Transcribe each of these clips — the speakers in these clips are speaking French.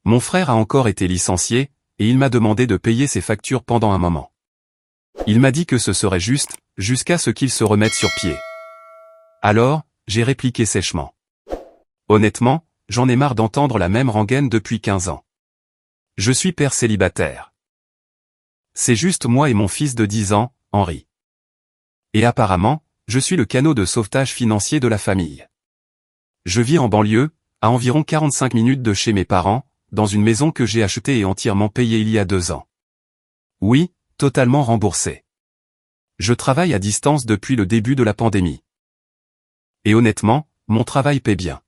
Mon frère a encore été licencié, et il m'a demandé de payer ses factures pendant un moment. Il m'a dit que ce serait juste, jusqu'à ce qu'il se remette sur pied. Alors, j'ai répliqué sèchement. Honnêtement, j'en ai marre d'entendre la même rengaine depuis 15 ans. Je suis père célibataire. C'est juste moi et mon fils de 10 ans, Henri. Et apparemment, je suis le canot de sauvetage financier de la famille. Je vis en banlieue, à environ 45 minutes de chez mes parents, dans une maison que j'ai achetée et entièrement payée il y a 2 ans. Oui, totalement remboursée. Je travaille à distance depuis le début de la pandémie. Et honnêtement, mon travail paie bien.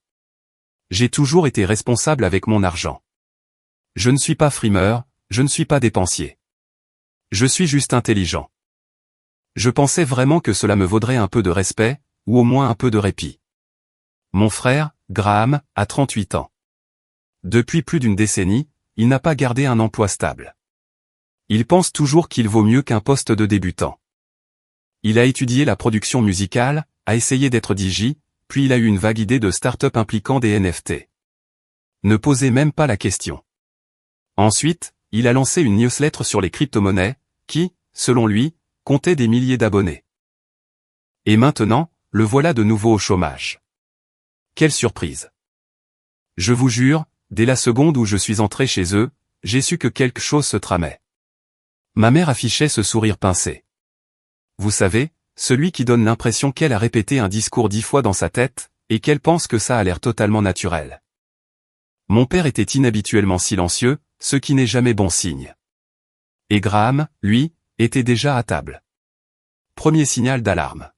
J'ai toujours été responsable avec mon argent. Je ne suis pas frimeur, je ne suis pas dépensier. Je suis juste intelligent. Je pensais vraiment que cela me vaudrait un peu de respect, ou au moins un peu de répit. Mon frère, Graham, a 38 ans. Depuis plus d'une décennie, il n'a pas gardé un emploi stable. Il pense toujours qu'il vaut mieux qu'un poste de débutant. Il a étudié la production musicale, a essayé d'être DJ, puis il a eu une vague idée de start-up impliquant des NFT. Ne posez même pas la question. Ensuite, il a lancé une newsletter sur les crypto-monnaies, qui, selon lui, comptait des milliers d'abonnés. Et maintenant, le voilà de nouveau au chômage. Quelle surprise! Je vous jure, dès la seconde où je suis entré chez eux, j'ai su que quelque chose se tramait. Ma mère affichait ce sourire pincé. Vous savez, celui qui donne l'impression qu'elle a répété un discours 10 fois dans sa tête, et qu'elle pense que ça a l'air totalement naturel. Mon père était inhabituellement silencieux, ce qui n'est jamais bon signe. Et Graham, lui, était déjà à table. Premier signal d'alarme.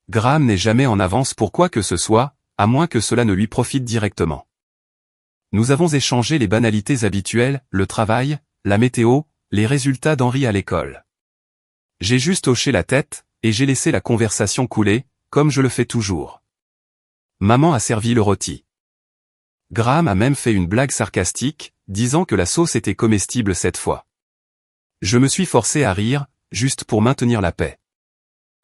Graham n'est jamais en avance pour quoi que ce soit, à moins que cela ne lui profite directement. Nous avons échangé les banalités habituelles, le travail, la météo, les résultats d'Henri à l'école. J'ai juste hoché la tête, et j'ai laissé la conversation couler, comme je le fais toujours. Maman a servi le rôti. Graham a même fait une blague sarcastique, disant que la sauce était comestible cette fois. Je me suis forcé à rire, juste pour maintenir la paix.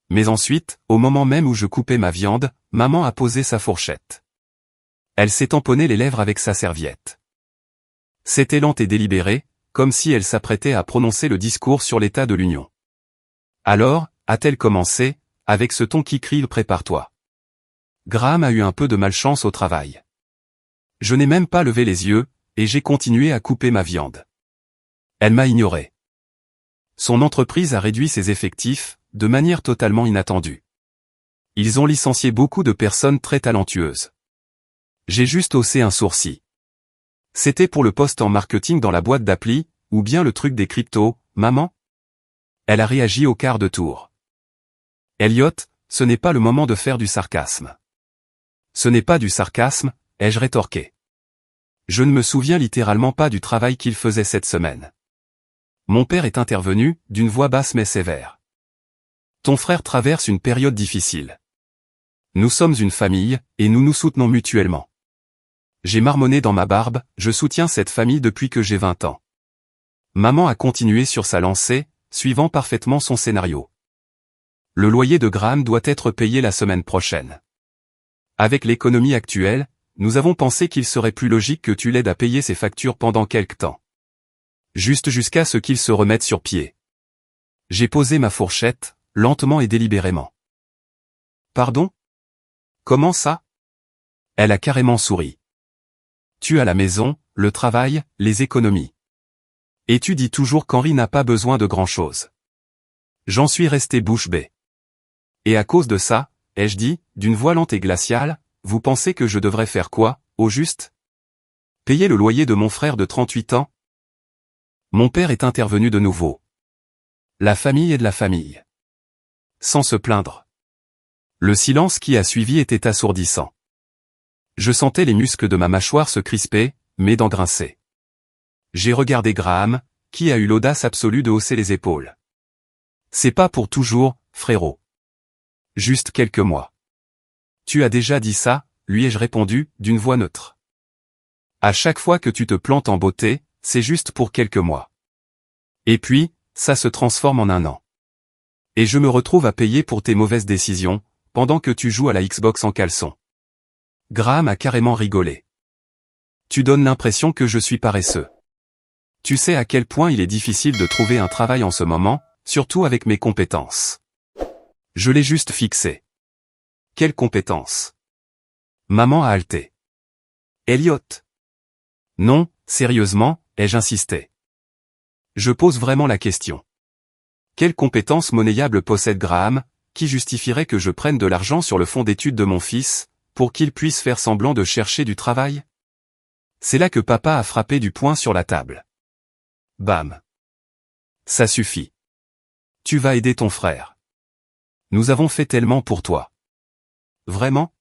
Mais ensuite, au moment même où je coupais ma viande, maman a posé sa fourchette. Elle s'est tamponnée les lèvres avec sa serviette. C'était lent et délibéré, comme si elle s'apprêtait à prononcer le discours sur l'état de l'Union. Alors, a-t-elle commencé, avec ce ton qui crie « Prépare-toi ». Graham a eu un peu de malchance au travail. Je n'ai même pas levé les yeux, et j'ai continué à couper ma viande. Elle m'a ignoré. Son entreprise a réduit ses effectifs, de manière totalement inattendue. Ils ont licencié beaucoup de personnes très talentueuses. J'ai juste haussé un sourcil. C'était pour le poste en marketing dans la boîte d'appli, ou bien le truc des cryptos, maman? Elle a réagi au quart de tour. Elliot, ce n'est pas le moment de faire du sarcasme. Ce n'est pas du sarcasme, ai-je rétorqué. Je ne me souviens littéralement pas du travail qu'il faisait cette semaine. Mon père est intervenu, d'une voix basse mais sévère. Ton frère traverse une période difficile. Nous sommes une famille, et nous nous soutenons mutuellement. J'ai marmonné dans ma barbe, je soutiens cette famille depuis que j'ai 20 ans. Maman a continué sur sa lancée, suivant parfaitement son scénario. Le loyer de Graham doit être payé la semaine prochaine. Avec l'économie actuelle, nous avons pensé qu'il serait plus logique que tu l'aides à payer ses factures pendant quelque temps. Juste jusqu'à ce qu'il se remette sur pied. J'ai posé ma fourchette, lentement et délibérément. Pardon? Comment ça? Elle a carrément souri. Tu as la maison, le travail, les économies. Et tu dis toujours qu'Henri n'a pas besoin de grand-chose. J'en suis resté bouche bée. Et à cause de ça, ai-je dit, d'une voix lente et glaciale, vous pensez que je devrais faire quoi, au juste? Payer le loyer de mon frère de 38 ans? Mon père est intervenu de nouveau. La famille est de la famille. Sans se plaindre. Le silence qui a suivi était assourdissant. Je sentais les muscles de ma mâchoire se crisper, mes dents grincer. J'ai regardé Graham, qui a eu l'audace absolue de hausser les épaules. C'est pas pour toujours, frérot. Juste quelques mois. Tu as déjà dit ça, lui ai-je répondu, d'une voix neutre. À chaque fois que tu te plantes en beauté, c'est juste pour quelques mois. Et puis, ça se transforme en un an. Et je me retrouve à payer pour tes mauvaises décisions, pendant que tu joues à la Xbox en caleçon. Graham a carrément rigolé. Tu donnes l'impression que je suis paresseux. Tu sais à quel point il est difficile de trouver un travail en ce moment, surtout avec mes compétences. Je l'ai juste fixé. Quelles compétences? Maman a haleté. Elliot. Non, sérieusement, ai-je insisté. Je pose vraiment la question. Quelles compétences monnayables possède Graham, qui justifierait que je prenne de l'argent sur le fonds d'études de mon fils, pour qu'il puisse faire semblant de chercher du travail? C'est là que papa a frappé du poing sur la table. Bam. Ça suffit. Tu vas aider ton frère. Nous avons fait tellement pour toi. Vraiment?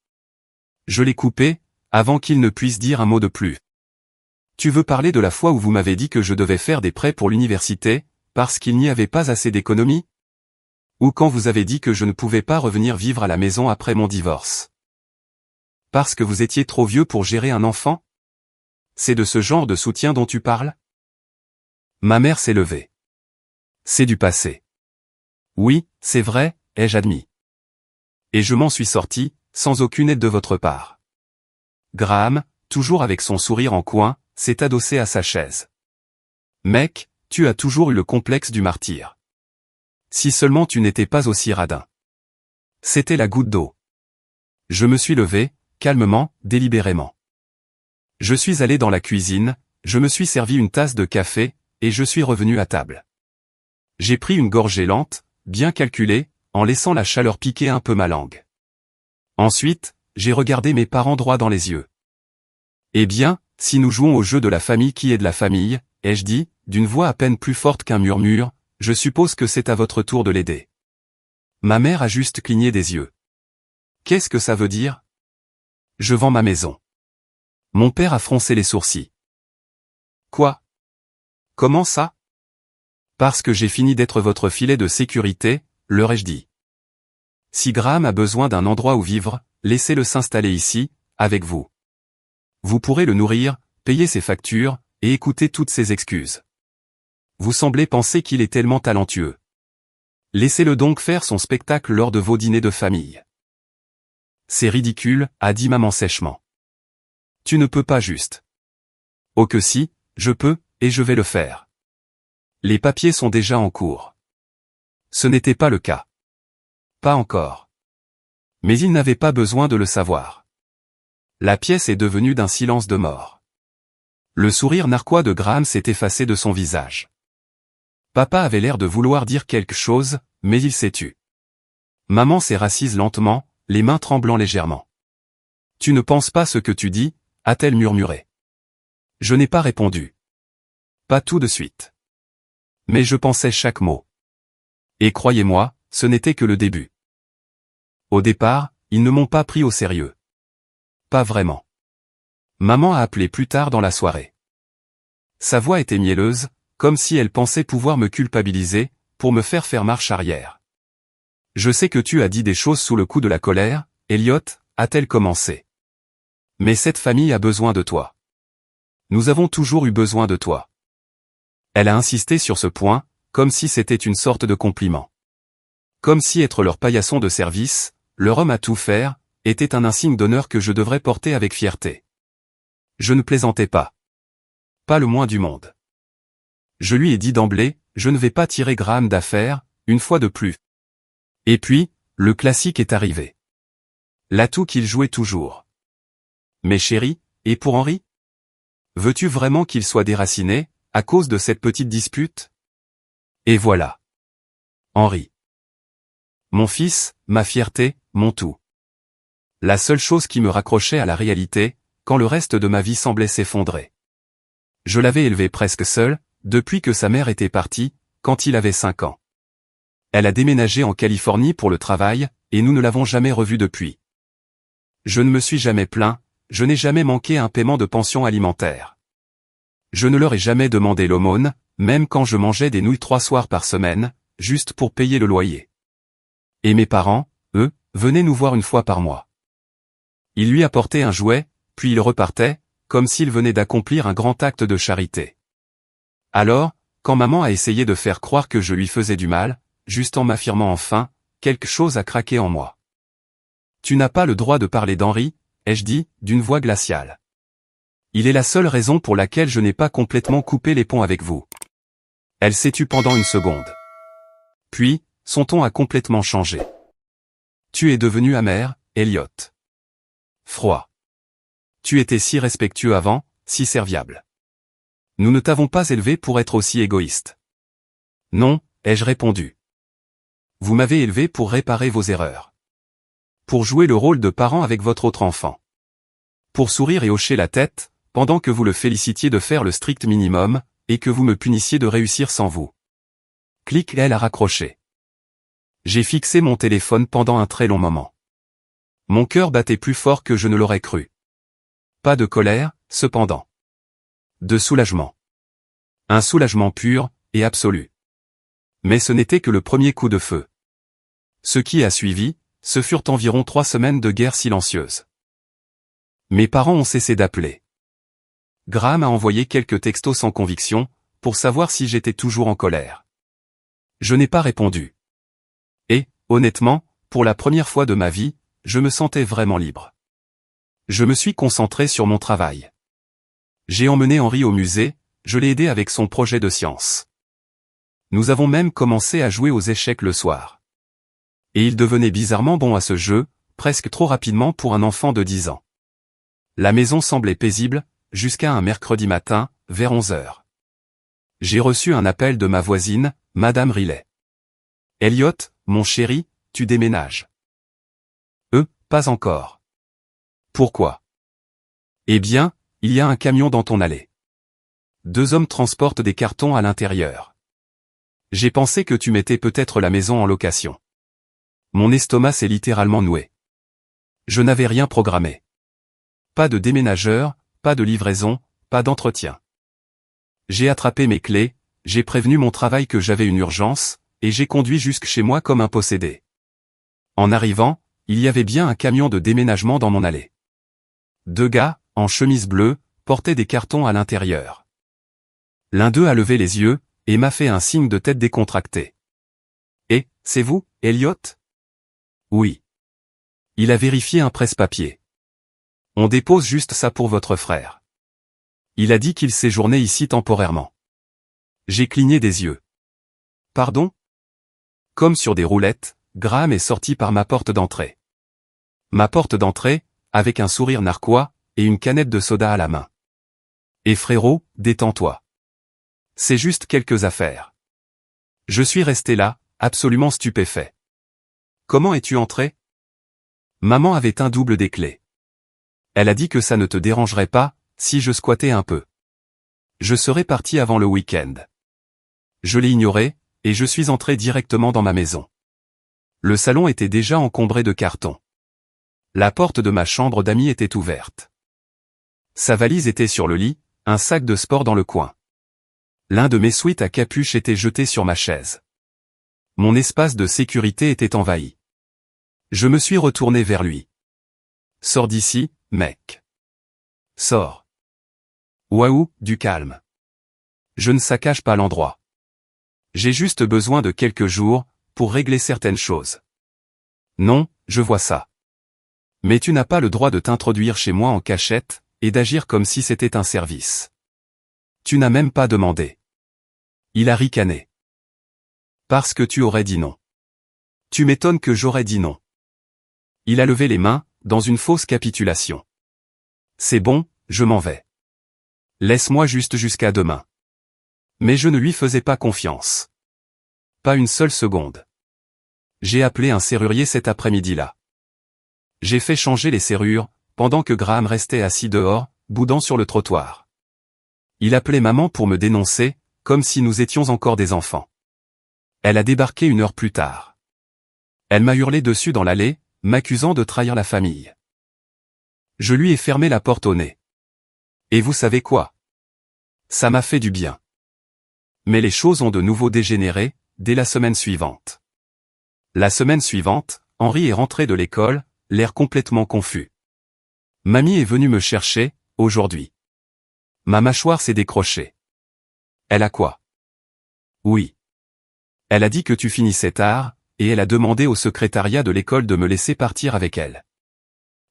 Je l'ai coupé, avant qu'il ne puisse dire un mot de plus. Tu veux parler de la fois où vous m'avez dit que je devais faire des prêts pour l'université, parce qu'il n'y avait pas assez d'économies? Ou quand vous avez dit que je ne pouvais pas revenir vivre à la maison après mon divorce? Parce que vous étiez trop vieux pour gérer un enfant? C'est de ce genre de soutien dont tu parles? Ma mère s'est levée. C'est du passé. Oui, c'est vrai, ai-je admis. Et je m'en suis sorti, sans aucune aide de votre part. Graham, toujours avec son sourire en coin, s'est adossé à sa chaise. Mec, tu as toujours eu le complexe du martyr. Si seulement tu n'étais pas aussi radin. C'était la goutte d'eau. Je me suis levé, calmement, délibérément. Je suis allé dans la cuisine, je me suis servi une tasse de café, et je suis revenu à table. J'ai pris une gorgée lente, bien calculée, en laissant la chaleur piquer un peu ma langue. Ensuite, j'ai regardé mes parents droit dans les yeux. Eh bien, si nous jouons au jeu de la famille qui est de la famille, ai-je dit, d'une voix à peine plus forte qu'un murmure, je suppose que c'est à votre tour de l'aider. Ma mère a juste cligné des yeux. Qu'est-ce que ça veut dire? Je vends ma maison. Mon père a froncé les sourcils. Quoi? Comment ça? Parce que j'ai fini d'être votre filet de sécurité, leur ai-je dit. Si Graham a besoin d'un endroit où vivre, laissez-le s'installer ici, avec vous. Vous pourrez le nourrir, payer ses factures, et écouter toutes ses excuses. Vous semblez penser qu'il est tellement talentueux. Laissez-le donc faire son spectacle lors de vos dîners de famille. C'est ridicule, a dit maman sèchement. Tu ne peux pas juste. Oh que si, je peux, et je vais le faire. Les papiers sont déjà en cours. Ce n'était pas le cas. Pas encore. Mais il n'avait pas besoin de le savoir. La pièce est devenue d'un silence de mort. Le sourire narquois de Graham s'est effacé de son visage. Papa avait l'air de vouloir dire quelque chose, mais il s'est tu. Maman s'est rassise lentement, les mains tremblant légèrement. Tu ne penses pas ce que tu dis, a-t-elle murmuré. Je n'ai pas répondu. Pas tout de suite. Mais je pensais chaque mot. Et croyez-moi, ce n'était que le début. Au départ, ils ne m'ont pas pris au sérieux. Pas vraiment. Maman a appelé plus tard dans la soirée. Sa voix était mielleuse, comme si elle pensait pouvoir me culpabiliser, pour me faire marche arrière. Je sais que tu as dit des choses sous le coup de la colère, Elliot, a-t-elle commencé. Mais cette famille a besoin de toi. Nous avons toujours eu besoin de toi. Elle a insisté sur ce point, comme si c'était une sorte de compliment. Comme si être leur paillasson de service, leur homme à tout faire, était un insigne d'honneur que je devrais porter avec fierté. Je ne plaisantais pas. Pas le moins du monde. Je lui ai dit d'emblée, je ne vais pas tirer Graham d'affaire, une fois de plus. Et puis, le classique est arrivé. L'atout qu'il jouait toujours. Mais chérie, et pour Henri? Veux-tu vraiment qu'il soit déraciné, à cause de cette petite dispute? Et voilà. Henri. Mon fils, ma fierté, mon tout. La seule chose qui me raccrochait à la réalité, quand le reste de ma vie semblait s'effondrer. Je l'avais élevé presque seul, depuis que sa mère était partie, quand il avait 5 ans. Elle a déménagé en Californie pour le travail, et nous ne l'avons jamais revu depuis. Je ne me suis jamais plaint, je n'ai jamais manqué un paiement de pension alimentaire. Je ne leur ai jamais demandé l'aumône, même quand je mangeais des nouilles 3 soirs par semaine, juste pour payer le loyer. Et mes parents, eux, venaient nous voir une fois par mois. Ils lui apportaient un jouet, puis ils repartaient, comme s'ils venaient d'accomplir un grand acte de charité. Alors, quand maman a essayé de faire croire que je lui faisais du mal, juste en m'affirmant enfin, quelque chose a craqué en moi. Tu n'as pas le droit de parler d'Henri, ai-je dit, d'une voix glaciale. Il est la seule raison pour laquelle je n'ai pas complètement coupé les ponts avec vous. Elle s'est tue pendant une seconde. Puis, son ton a complètement changé. Tu es devenu amer, Elliot. Froid. Tu étais si respectueux avant, si serviable. Nous ne t'avons pas élevé pour être aussi égoïste. Non, ai-je répondu. Vous m'avez élevé pour réparer vos erreurs. Pour jouer le rôle de parent avec votre autre enfant. Pour sourire et hocher la tête, pendant que vous le félicitiez de faire le strict minimum, et que vous me punissiez de réussir sans vous. Clic, elle a raccroché. J'ai fixé mon téléphone pendant un très long moment. Mon cœur battait plus fort que je ne l'aurais cru. Pas de colère, cependant. De soulagement. Un soulagement pur et absolu. Mais ce n'était que le premier coup de feu. Ce qui a suivi, ce furent environ 3 semaines de guerre silencieuse. Mes parents ont cessé d'appeler. Graham a envoyé quelques textos sans conviction, pour savoir si j'étais toujours en colère. Je n'ai pas répondu. Et, honnêtement, pour la première fois de ma vie, je me sentais vraiment libre. Je me suis concentré sur mon travail. J'ai emmené Henry au musée, je l'ai aidé avec son projet de science. Nous avons même commencé à jouer aux échecs le soir. Et il devenait bizarrement bon à ce jeu, presque trop rapidement pour un enfant de 10 ans. La maison semblait paisible, jusqu'à un mercredi matin, vers 11 heures. J'ai reçu un appel de ma voisine, Madame Riley. « Elliot, mon chéri, tu déménages. » « Pas encore. » « Pourquoi ? » « Eh bien, il y a un camion dans ton allée. 2 hommes transportent des cartons à l'intérieur. J'ai pensé que tu mettais peut-être la maison en location. » Mon estomac s'est littéralement noué. Je n'avais rien programmé. Pas de déménageur, pas de livraison, pas d'entretien. J'ai attrapé mes clés, j'ai prévenu mon travail que j'avais une urgence, et j'ai conduit jusque chez moi comme un possédé. En arrivant, il y avait bien un camion de déménagement dans mon allée. 2 gars, en chemise bleue, portaient des cartons à l'intérieur. L'un d'eux a levé les yeux, et m'a fait un signe de tête décontracté. « Et, c'est vous, Elliot ? » ?»« Oui. » Il a vérifié un presse-papier. « On dépose juste ça pour votre frère. » Il a dit qu'il séjournait ici temporairement. J'ai cligné des yeux. « Pardon ?» Comme sur des roulettes, Graham est sorti par ma porte d'entrée. Ma porte d'entrée, avec un sourire narquois, et une canette de soda à la main. « Et frérot, détends-toi. C'est juste quelques affaires. » Je suis resté là, absolument stupéfait. « Comment es-tu entré ? » Maman avait un double des clés. Elle a dit que ça ne te dérangerait pas, si je squattais un peu. Je serais parti avant le week-end. Je l'ai ignoré, et je suis entré directement dans ma maison. Le salon était déjà encombré de cartons. La porte de ma chambre d'amis était ouverte. Sa valise était sur le lit, un sac de sport dans le coin. L'un de mes sweats à capuche était jeté sur ma chaise. Mon espace de sécurité était envahi. Je me suis retourné vers lui. « Sors d'ici, mec. Sors. » Waouh, du calme. Je ne saccage pas l'endroit. J'ai juste besoin de quelques jours, pour régler certaines choses. Non, je vois ça. Mais tu n'as pas le droit de t'introduire chez moi en cachette, et d'agir comme si c'était un service. Tu n'as même pas demandé. Il a ricané. Parce que tu aurais dit non. Tu m'étonnes que j'aurais dit non. Il a levé les mains, dans une fausse capitulation. C'est bon, je m'en vais. Laisse-moi juste jusqu'à demain. Mais je ne lui faisais pas confiance. Pas une seule seconde. J'ai appelé un serrurier cet après-midi-là. J'ai fait changer les serrures, pendant que Graham restait assis dehors, boudant sur le trottoir. Il appelait maman pour me dénoncer, comme si nous étions encore des enfants. Elle a débarqué 1 heure plus tard. Elle m'a hurlé dessus dans l'allée, m'accusant de trahir la famille. Je lui ai fermé la porte au nez. Et vous savez quoi ? Ça m'a fait du bien. Mais les choses ont de nouveau dégénéré, dès la semaine suivante. La semaine suivante, Henry est rentré de l'école, l'air complètement confus. Mamie est venue me chercher, aujourd'hui. Ma mâchoire s'est décrochée. Elle a quoi ? Oui. Elle a dit que tu finissais tard, et elle a demandé au secrétariat de l'école de me laisser partir avec elle.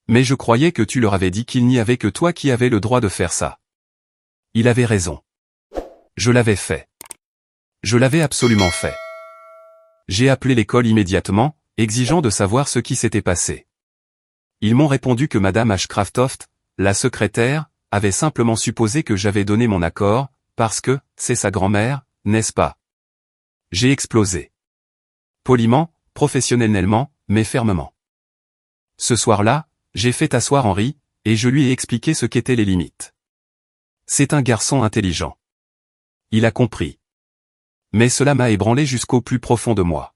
Mais je croyais que tu leur avais dit qu'il n'y avait que toi qui avais le droit de faire ça. Il avait raison. Je l'avais fait. Je l'avais absolument fait. J'ai appelé l'école immédiatement, exigeant de savoir ce qui s'était passé. Ils m'ont répondu que Madame Ashcraftoft, la secrétaire, avait simplement supposé que j'avais donné mon accord, parce que, c'est sa grand-mère, n'est-ce pas? J'ai explosé. Poliment, professionnellement, mais fermement. Ce soir-là, j'ai fait asseoir Henri, et je lui ai expliqué ce qu'étaient les limites. C'est un garçon intelligent. Il a compris. Mais cela m'a ébranlé jusqu'au plus profond de moi.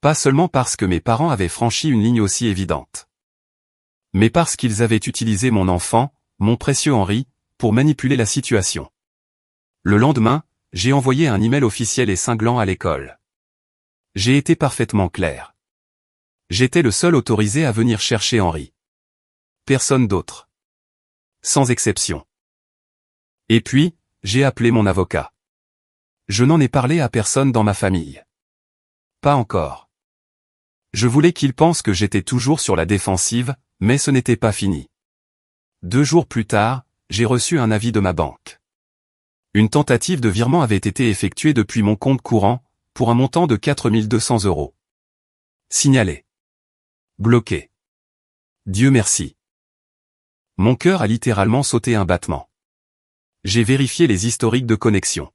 Pas seulement parce que mes parents avaient franchi une ligne aussi évidente. Mais parce qu'ils avaient utilisé mon enfant, mon précieux Henri, pour manipuler la situation. Le lendemain, j'ai envoyé un email officiel et cinglant à l'école. J'ai été parfaitement clair. J'étais le seul autorisé à venir chercher Henri. Personne d'autre. Sans exception. Et puis, j'ai appelé mon avocat. Je n'en ai parlé à personne dans ma famille. Pas encore. Je voulais qu'il pense que j'étais toujours sur la défensive, mais ce n'était pas fini. 2 jours plus tard, j'ai reçu un avis de ma banque. Une tentative de virement avait été effectuée depuis mon compte courant, pour un montant de 4 200 €. Signalé. Bloqué. Dieu merci. Mon cœur a littéralement sauté un battement. J'ai vérifié les historiques de connexion.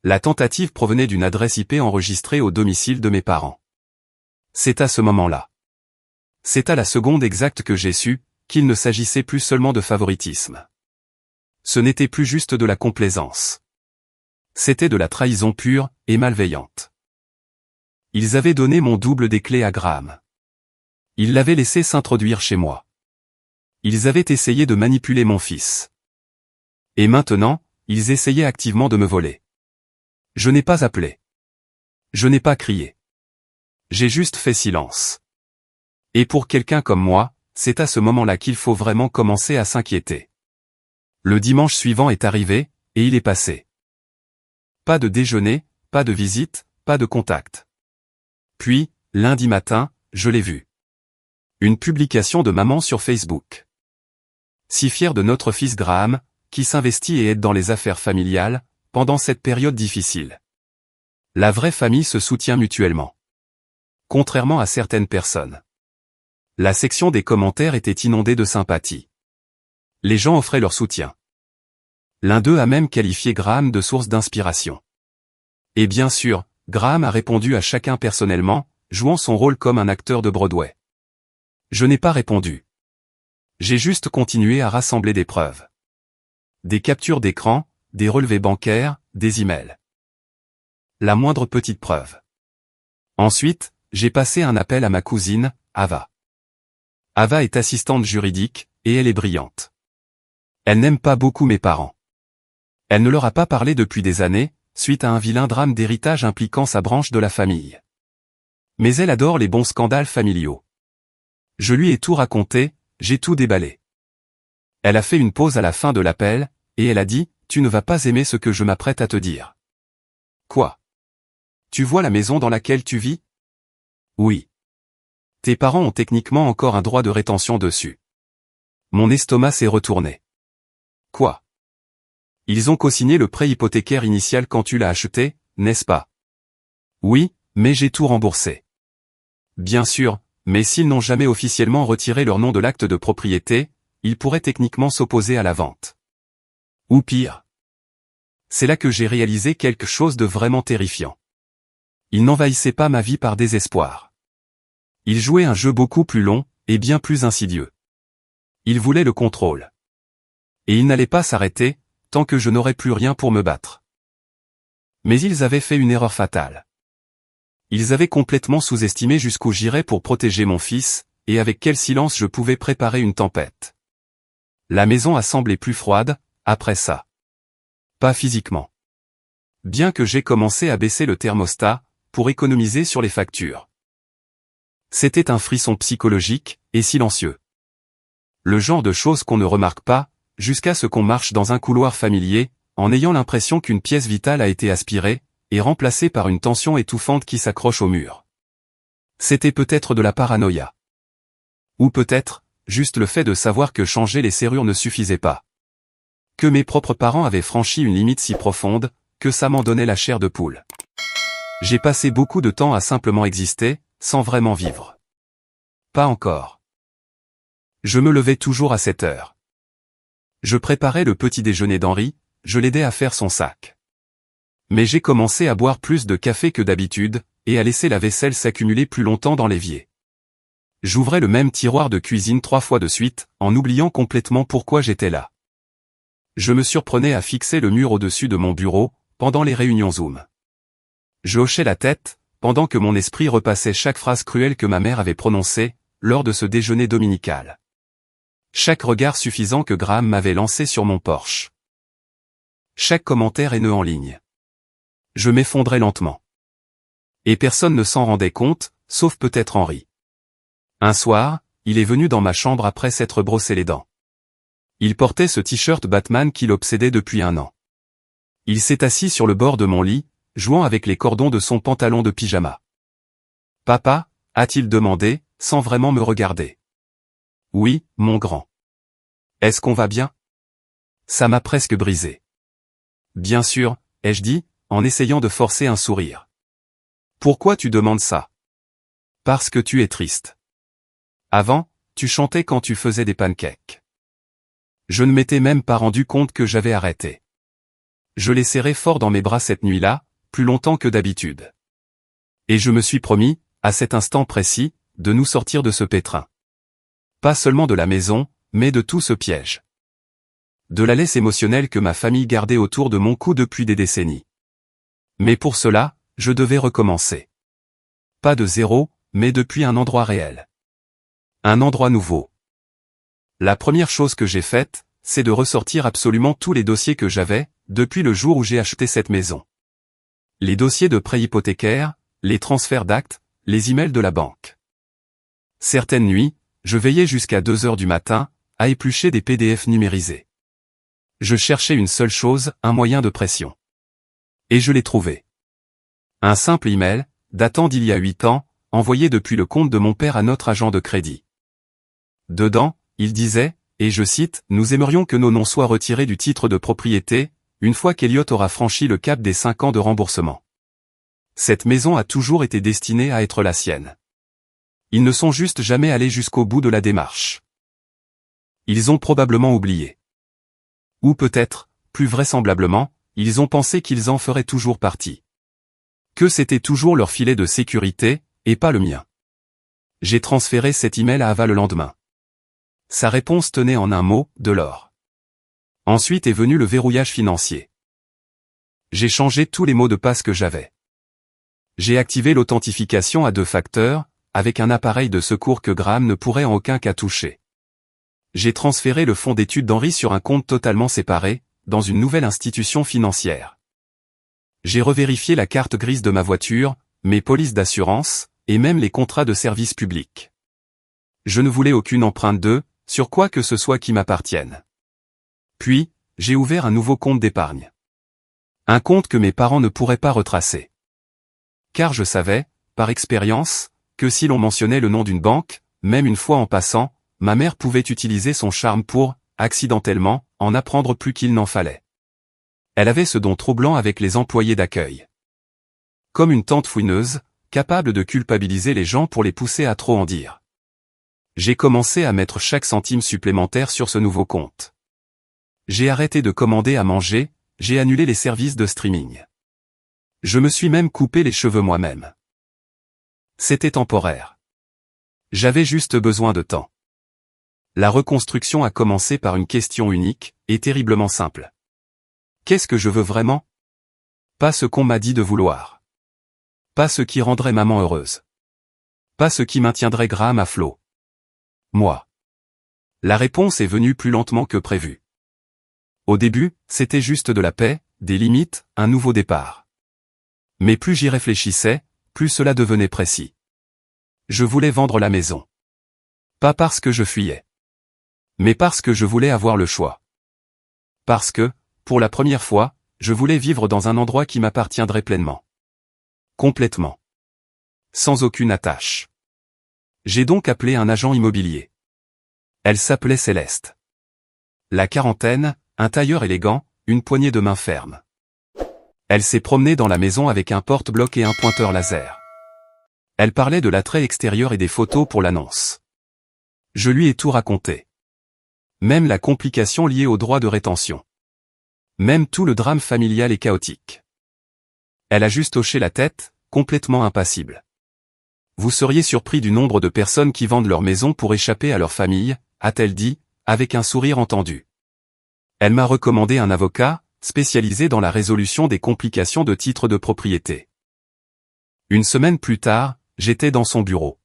La tentative provenait d'une adresse IP enregistrée au domicile de mes parents. C'est à ce moment-là. C'est à la seconde exacte que j'ai su qu'il ne s'agissait plus seulement de favoritisme. Ce n'était plus juste de la complaisance. C'était de la trahison pure et malveillante. Ils avaient donné mon double des clés à Graham. Ils l'avaient laissé s'introduire chez moi. Ils avaient essayé de manipuler mon fils. Et maintenant, ils essayaient activement de me voler. Je n'ai pas appelé. Je n'ai pas crié. J'ai juste fait silence. Et pour quelqu'un comme moi, c'est à ce moment-là qu'il faut vraiment commencer à s'inquiéter. Le dimanche suivant est arrivé, et il est passé. Pas de déjeuner, pas de visite, pas de contact. Puis, lundi matin, je l'ai vu. Une publication de maman sur Facebook. Si fière de notre fils Graham, qui s'investit et aide dans les affaires familiales, pendant cette période difficile. La vraie famille se soutient mutuellement. Contrairement à certaines personnes. La section des commentaires était inondée de sympathie. Les gens offraient leur soutien. L'un d'eux a même qualifié Graham de source d'inspiration. Et bien sûr, Graham a répondu à chacun personnellement, jouant son rôle comme un acteur de Broadway. Je n'ai pas répondu. J'ai juste continué à rassembler des preuves. Des captures d'écran, des relevés bancaires, des emails. La moindre petite preuve. Ensuite, j'ai passé un appel à ma cousine, Ava. Ava est assistante juridique, et elle est brillante. Elle n'aime pas beaucoup mes parents. Elle ne leur a pas parlé depuis des années, suite à un vilain drame d'héritage impliquant sa branche de la famille. Mais elle adore les bons scandales familiaux. Je lui ai tout raconté, j'ai tout déballé. Elle a fait une pause à la fin de l'appel, et elle a dit, « Tu ne vas pas aimer ce que je m'apprête à te dire. » Quoi? Tu vois la maison dans laquelle tu vis? Oui. Tes parents ont techniquement encore un droit de rétention dessus. Mon estomac s'est retourné. Quoi? Ils ont cosigné le prêt hypothécaire initial quand tu l'as acheté, n'est-ce pas? Oui, mais j'ai tout remboursé. Bien sûr, mais s'ils n'ont jamais officiellement retiré leur nom de l'acte de propriété, ils pourraient techniquement s'opposer à la vente. Ou pire. C'est là que j'ai réalisé quelque chose de vraiment terrifiant. Ils n'envahissaient pas ma vie par désespoir. Ils jouaient un jeu beaucoup plus long, et bien plus insidieux. Ils voulaient le contrôle. Et ils n'allaient pas s'arrêter, tant que je n'aurais plus rien pour me battre. Mais ils avaient fait une erreur fatale. Ils avaient complètement sous-estimé jusqu'où j'irais pour protéger mon fils, et avec quel silence je pouvais préparer une tempête. La maison a semblé plus froide, après ça. Pas physiquement. Bien que j'ai commencé à baisser le thermostat, pour économiser sur les factures. C'était un frisson psychologique, et silencieux. Le genre de choses qu'on ne remarque pas, jusqu'à ce qu'on marche dans un couloir familier, en ayant l'impression qu'une pièce vitale a été aspirée, et remplacée par une tension étouffante qui s'accroche au mur. C'était peut-être de la paranoïa. Ou peut-être, juste le fait de savoir que changer les serrures ne suffisait pas. Que mes propres parents avaient franchi une limite si profonde, que ça m'en donnait la chair de poule. J'ai passé beaucoup de temps à simplement exister, sans vraiment vivre. Pas encore. Je me levais toujours à 7 heures. Je préparais le petit déjeuner d'Henri, je l'aidais à faire son sac. Mais j'ai commencé à boire plus de café que d'habitude, et à laisser la vaisselle s'accumuler plus longtemps dans l'évier. J'ouvrais le même tiroir de cuisine 3 fois de suite, en oubliant complètement pourquoi j'étais là. Je me surprenais à fixer le mur au-dessus de mon bureau, pendant les réunions Zoom. Je hochais la tête, pendant que mon esprit repassait chaque phrase cruelle que ma mère avait prononcée, lors de ce déjeuner dominical. Chaque regard suffisant que Graham m'avait lancé sur mon Porsche. Chaque commentaire haineux en ligne. Je m'effondrais lentement. Et personne ne s'en rendait compte, sauf peut-être Henri. Un soir, il est venu dans ma chambre après s'être brossé les dents. Il portait ce t-shirt Batman qui l'obsédait depuis 1 an. Il s'est assis sur le bord de mon lit, jouant avec les cordons de son pantalon de pyjama. « Papa ?» a-t-il demandé, sans vraiment me regarder. « Oui, mon grand. Est-ce qu'on va bien ?» Ça m'a presque brisé. « Bien sûr », ai-je dit, en essayant de forcer un sourire. « Pourquoi tu demandes ça ?»« Parce que tu es triste. Avant, tu chantais quand tu faisais des pancakes. » Je ne m'étais même pas rendu compte que j'avais arrêté. Je l'ai serré fort dans mes bras cette nuit-là, plus longtemps que d'habitude. Et je me suis promis, à cet instant précis, de nous sortir de ce pétrin. Pas seulement de la maison, mais de tout ce piège. De la laisse émotionnelle que ma famille gardait autour de mon cou depuis des décennies. Mais pour cela, je devais recommencer. Pas de zéro, mais depuis un endroit réel. Un endroit nouveau. La première chose que j'ai faite, c'est de ressortir absolument tous les dossiers que j'avais, depuis le jour où j'ai acheté cette maison. Les dossiers de prêt hypothécaire, les transferts d'actes, les emails de la banque. Certaines nuits, je veillais jusqu'à 2 heures du matin, à éplucher des PDF numérisés. Je cherchais une seule chose, un moyen de pression. Et je l'ai trouvé. Un simple email, datant d'il y a 8 ans, envoyé depuis le compte de mon père à notre agent de crédit. Dedans, il disait, et je cite, « Nous aimerions que nos noms soient retirés du titre de propriété, une fois qu'Elliott aura franchi le cap des 5 ans de remboursement. Cette maison a toujours été destinée à être la sienne. Ils ne sont juste jamais allés jusqu'au bout de la démarche. Ils ont probablement oublié. Ou peut-être, plus vraisemblablement, ils ont pensé qu'ils en feraient toujours partie. Que c'était toujours leur filet de sécurité, et pas le mien. J'ai transféré cet email à Ava le lendemain. Sa réponse tenait en un mot, de l'or. Ensuite est venu le verrouillage financier. J'ai changé tous les mots de passe que j'avais. J'ai activé l'authentification à 2 facteurs, avec un appareil de secours que Graham ne pourrait en aucun cas toucher. J'ai transféré le fonds d'études d'Henri sur un compte totalement séparé, dans une nouvelle institution financière. J'ai revérifié la carte grise de ma voiture, mes polices d'assurance, et même les contrats de service public. Je ne voulais aucune empreinte d'eux, sur quoi que ce soit qui m'appartienne. Puis, j'ai ouvert un nouveau compte d'épargne. Un compte que mes parents ne pourraient pas retracer. Car je savais, par expérience, que si l'on mentionnait le nom d'une banque, même une fois en passant, ma mère pouvait utiliser son charme pour, accidentellement, en apprendre plus qu'il n'en fallait. Elle avait ce don troublant avec les employés d'accueil. Comme une tante fouineuse, capable de culpabiliser les gens pour les pousser à trop en dire. J'ai commencé à mettre chaque centime supplémentaire sur ce nouveau compte. J'ai arrêté de commander à manger, j'ai annulé les services de streaming. Je me suis même coupé les cheveux moi-même. C'était temporaire. J'avais juste besoin de temps. La reconstruction a commencé par une question unique, et terriblement simple. Qu'est-ce que je veux vraiment? Pas ce qu'on m'a dit de vouloir. Pas ce qui rendrait maman heureuse. Pas ce qui maintiendrait Graham à flot. Moi. La réponse est venue plus lentement que prévu. Au début, c'était juste de la paix, des limites, un nouveau départ. Mais plus j'y réfléchissais, plus cela devenait précis. Je voulais vendre la maison. Pas parce que je fuyais. Mais parce que je voulais avoir le choix. Parce que, pour la première fois, je voulais vivre dans un endroit qui m'appartiendrait pleinement. Complètement. Sans aucune attache. J'ai donc appelé un agent immobilier. Elle s'appelait Céleste. La quarantaine, un tailleur élégant, une poignée de main ferme. Elle s'est promenée dans la maison avec un porte-bloc et un pointeur laser. Elle parlait de l'attrait extérieur et des photos pour l'annonce. Je lui ai tout raconté. Même la complication liée au droit de rétention. Même tout le drame familial et chaotique. Elle a juste hoché la tête, complètement impassible. Vous seriez surpris du nombre de personnes qui vendent leur maison pour échapper à leur famille, a-t-elle dit, avec un sourire entendu. Elle m'a recommandé un avocat, spécialisé dans la résolution des complications de titres de propriété. Une semaine plus tard, j'étais dans son bureau.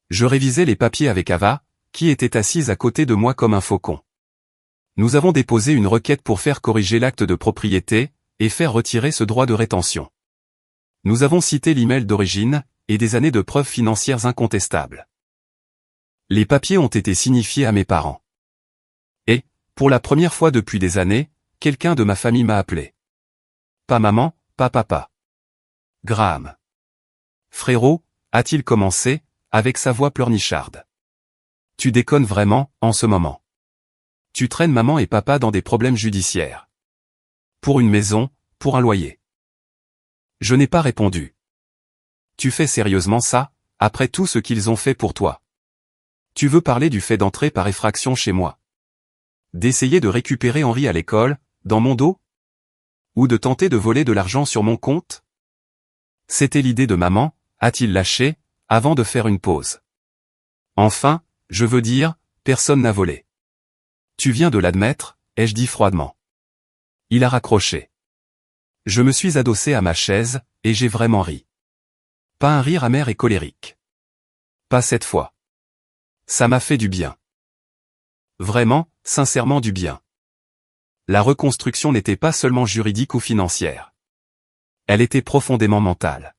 Je révisais les papiers avec Ava, qui était assise à côté de moi comme un faucon. Nous avons déposé une requête pour faire corriger l'acte de propriété, et faire retirer ce droit de rétention. Nous avons cité l'email d'origine, et des années de preuves financières incontestables. Les papiers ont été signifiés à mes parents. Et, pour la première fois depuis des années, quelqu'un de ma famille m'a appelé. Pas maman, pas papa. Graham. Frérot, a-t-il commencé, avec sa voix pleurnicharde. Tu déconnes vraiment, en ce moment. Tu traînes maman et papa dans des problèmes judiciaires. Pour une maison, pour un loyer. Je n'ai pas répondu. Tu fais sérieusement ça, après tout ce qu'ils ont fait pour toi? Tu veux parler du fait d'entrer par effraction chez moi? D'essayer de récupérer Henri à l'école, dans mon dos? Ou de tenter de voler de l'argent sur mon compte? C'était l'idée de maman, a-t-il lâché, avant de faire une pause. Enfin, je veux dire, personne n'a volé. Tu viens de l'admettre, ai-je dit froidement. Il a raccroché. Je me suis adossé à ma chaise, et j'ai vraiment ri. Pas un rire amer et colérique. Pas cette fois. Ça m'a fait du bien. Vraiment, sincèrement du bien. La reconstruction n'était pas seulement juridique ou financière. Elle était profondément mentale.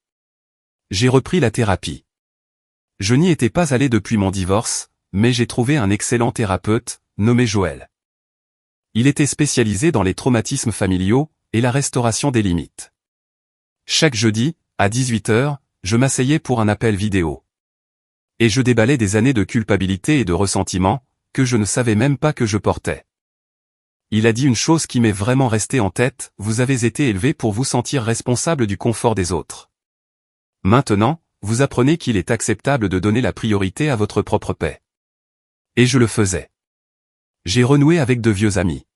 J'ai repris la thérapie. Je n'y étais pas allé depuis mon divorce, mais j'ai trouvé un excellent thérapeute, nommé Joël. Il était spécialisé dans les traumatismes familiaux, et la restauration des limites. Chaque jeudi, à 18h, je m'asseyais pour un appel vidéo. Et je déballais des années de culpabilité et de ressentiment, que je ne savais même pas que je portais. Il a dit une chose qui m'est vraiment restée en tête, vous avez été élevé pour vous sentir responsable du confort des autres. Maintenant, vous apprenez qu'il est acceptable de donner la priorité à votre propre paix. Et je le faisais. J'ai renoué avec de vieux amis.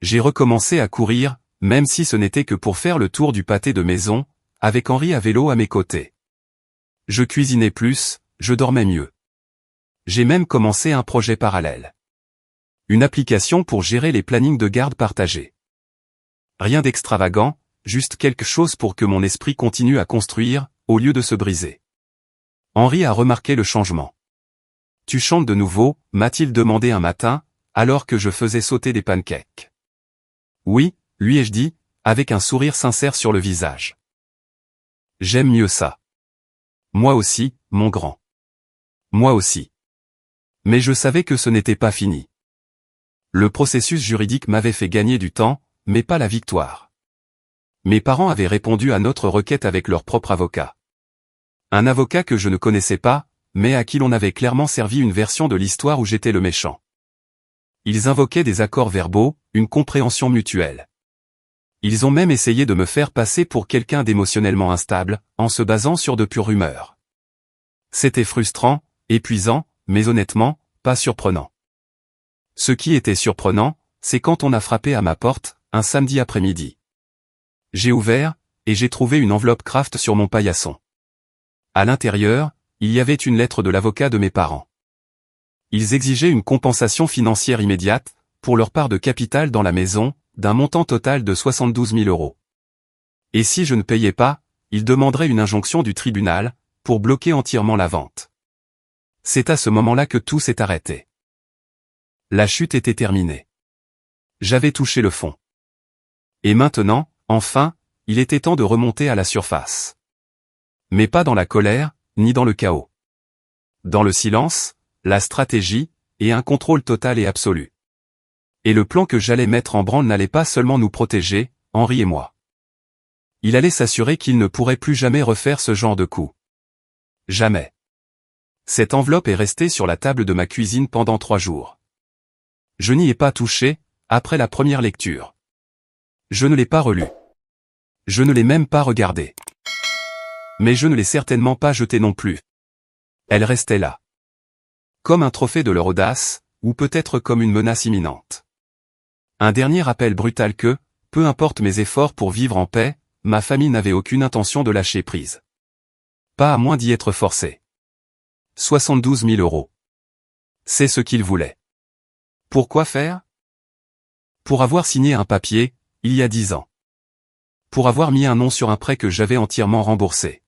J'ai recommencé à courir, même si ce n'était que pour faire le tour du pâté de maison, avec Henri à vélo à mes côtés. Je cuisinais plus, je dormais mieux. J'ai même commencé un projet parallèle. Une application pour gérer les plannings de garde partagés. Rien d'extravagant, juste quelque chose pour que mon esprit continue à construire, au lieu de se briser. Henri a remarqué le changement. Tu chantes de nouveau, m'a-t-il demandé un matin, alors que je faisais sauter des pancakes. Oui, lui ai-je dit, avec un sourire sincère sur le visage. J'aime mieux ça. Moi aussi, mon grand. Moi aussi. Mais je savais que ce n'était pas fini. Le processus juridique m'avait fait gagner du temps, mais pas la victoire. Mes parents avaient répondu à notre requête avec leur propre avocat. Un avocat que je ne connaissais pas, mais à qui l'on avait clairement servi une version de l'histoire où j'étais le méchant. Ils invoquaient des accords verbaux, une compréhension mutuelle. Ils ont même essayé de me faire passer pour quelqu'un d'émotionnellement instable, en se basant sur de pures rumeurs. C'était frustrant, épuisant, mais honnêtement, pas surprenant. Ce qui était surprenant, c'est quand on a frappé à ma porte, un samedi après-midi. J'ai ouvert, et j'ai trouvé une enveloppe Kraft sur mon paillasson. À l'intérieur, il y avait une lettre de l'avocat de mes parents. Ils exigeaient une compensation financière immédiate, pour leur part de capital dans la maison, d'un montant total de 72 000 €. Et si je ne payais pas, ils demanderaient une injonction du tribunal, pour bloquer entièrement la vente. C'est à ce moment-là que tout s'est arrêté. La chute était terminée. J'avais touché le fond. Et maintenant, enfin, il était temps de remonter à la surface. Mais pas dans la colère, ni dans le chaos. Dans le silence, la stratégie, et un contrôle total et absolu. Et le plan que j'allais mettre en branle n'allait pas seulement nous protéger, Henri et moi. Il allait s'assurer qu'il ne pourrait plus jamais refaire ce genre de coup. Jamais. Cette enveloppe est restée sur la table de ma cuisine pendant 3 jours. Je n'y ai pas touché, après la première lecture. Je ne l'ai pas relue. Je ne l'ai même pas regardée. Mais je ne l'ai certainement pas jetée non plus. Elle restait là. Comme un trophée de leur audace, ou peut-être comme une menace imminente. Un dernier rappel brutal que, peu importe mes efforts pour vivre en paix, ma famille n'avait aucune intention de lâcher prise. Pas à moins d'y être forcé. 72 000 €. C'est ce qu'ils voulaient. Pourquoi faire? Pour avoir signé un papier, il y a 10 ans. Pour avoir mis un nom sur un prêt que j'avais entièrement remboursé.